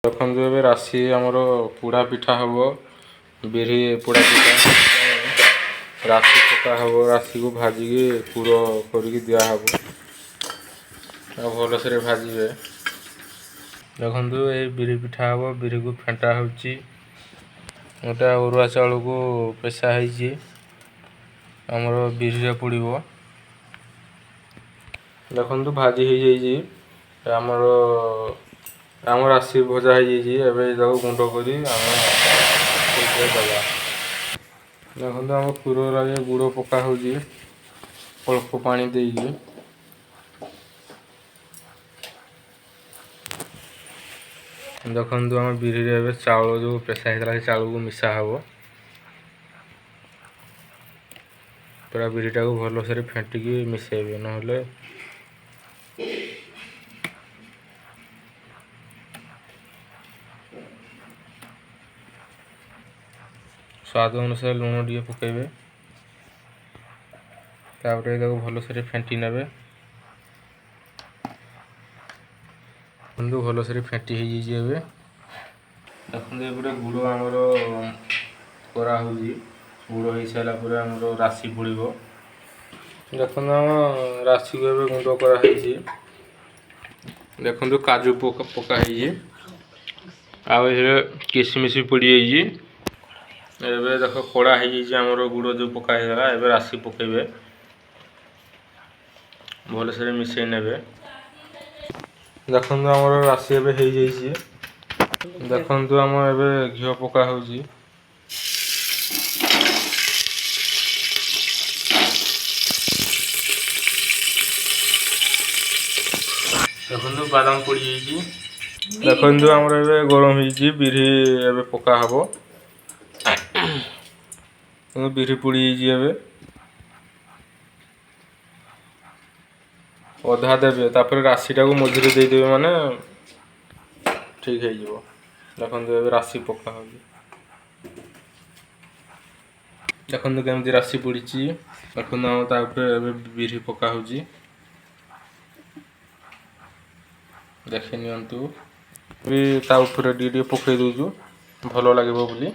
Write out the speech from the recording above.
ଦେଖନ୍ତୁ ଏବେ ରାଶି ଆମର ପୋଡ଼ା ପିଠା ହେବ। ବିରି ପୋଡ଼ା ପିଠା ରାଶି ପକା ହେବ। ରାଶିକୁ ଭାଜିକି ପୁର କରିକି ଦିଆହେବ ଆଉ ଭଲସେ ଭାଜିବେ। ଦେଖନ୍ତୁ ଏଇ ବିରି ପିଠା ହେବ। ବିରିକୁ ଫେଣ୍ଟା ହେଉଛି। ଗୋଟେ ଅରୁଆ ଚାଉଳକୁ ପେଶା ହେଇଛି ଆମର ବିରିରେ ପଡ଼ିବ। ଦେଖନ୍ତୁ ଭାଜି ହେଇଯାଇଛି। ଆମର ରାଶି ଭଜା ହେଇଯାଇଛି। ଏବେ ତାକୁ ଗୁଣ୍ଡ କରି ଆମେ ଦେବା। ଦେଖନ୍ତୁ ଆମ ପୁରରେ ଗୁଡ଼ ପକା ହେଉଛି ଅଳ୍ପ ପାଣି ଦେଇକି। ଦେଖନ୍ତୁ ଆମ ବିରିରେ ଏବେ ଚାଉଳ ଯେଉଁ ପେଶା ହେଇଥିଲା ସେ ଚାଉଳକୁ ମିଶା ହେବ। ପୁରା ବିରିଟାକୁ ଭଲସେ ଫେଣ୍ଟିକି ମିଶାଇବେ, ନହେଲେ ସ୍ୱାଦ ଅନୁସାରେ ଲୁଣ ଟିକେ ପକାଇବେ। ତାପରେ ତାକୁ ଭଲସେ ଫେଣ୍ଟି ନେବେ। ଭଲସେ ଫେଣ୍ଟି ହେଇଯାଇଛି। ଏବେ ଦେଖନ୍ତୁ ଏପଟେ ଗୁଡ଼ ଆମର କରାହେଉଛି। ଗୁଡ଼ ହେଇସାରିଲା ପରେ ଆମର ରାଶି ପଡ଼ିବ। ଦେଖନ୍ତୁ ଆମ ରାଶିକୁ ଏବେ ଗୁଣ୍ଡ କରାହେଇଛି। ଦେଖନ୍ତୁ କାଜୁ ପକା ହେଇଛି ଆଉ ଏଥିରେ କିସମିଶ ପଡ଼ିଯାଇଛି। ଏବେ ଦେଖ କଡ଼ା ହେଇଯାଇଛି ଆମର ଗୁଡ଼ ଯେଉଁ ପକା ହେଇଗଲା। ଏବେ ରାଶି ପକାଇବେ, ଭଲସେ ମିଶାଇ ନେବେ। ଦେଖନ୍ତୁ ଆମର ରାଶି ଏବେ ହେଇଯାଇଛି। ଦେଖନ୍ତୁ ଆମର ଏବେ ଘିଅ ପକା ହେଉଛି। ଦେଖନ୍ତୁ ବାଦାମ ପଡ଼ିଯାଇଛି। ଦେଖନ୍ତୁ ଆମର ଏବେ ଗରମ ହେଇଛି। ବିରି ଏବେ ପକା ହେବ। ବିରି ପୋଡ଼ିଯାଇଛି। ଏବେ ଅଧା ଦେବେ, ତାପରେ ରାଶିଟାକୁ ମଝିରେ ଦେଇଦେବେ, ମାନେ ଠିକ୍ ହେଇଯିବ। ଦେଖନ୍ତୁ ଏବେ ରାଶି ପକା ହେଉଛି। ଦେଖନ୍ତୁ କେମିତି ରାଶି ପଡ଼ିଛି। ଦେଖନ୍ତୁ ଆମ ତା ଉପରେ ଏବେ ବିରି ପକା ହେଉଛି। ଦେଖି ନିଅନ୍ତୁ ବି ତା ଉପରେ ଟିକେ ପକାଇ ଦେଉଛୁ ଭଲ ଲାଗିବ ବୋଲି।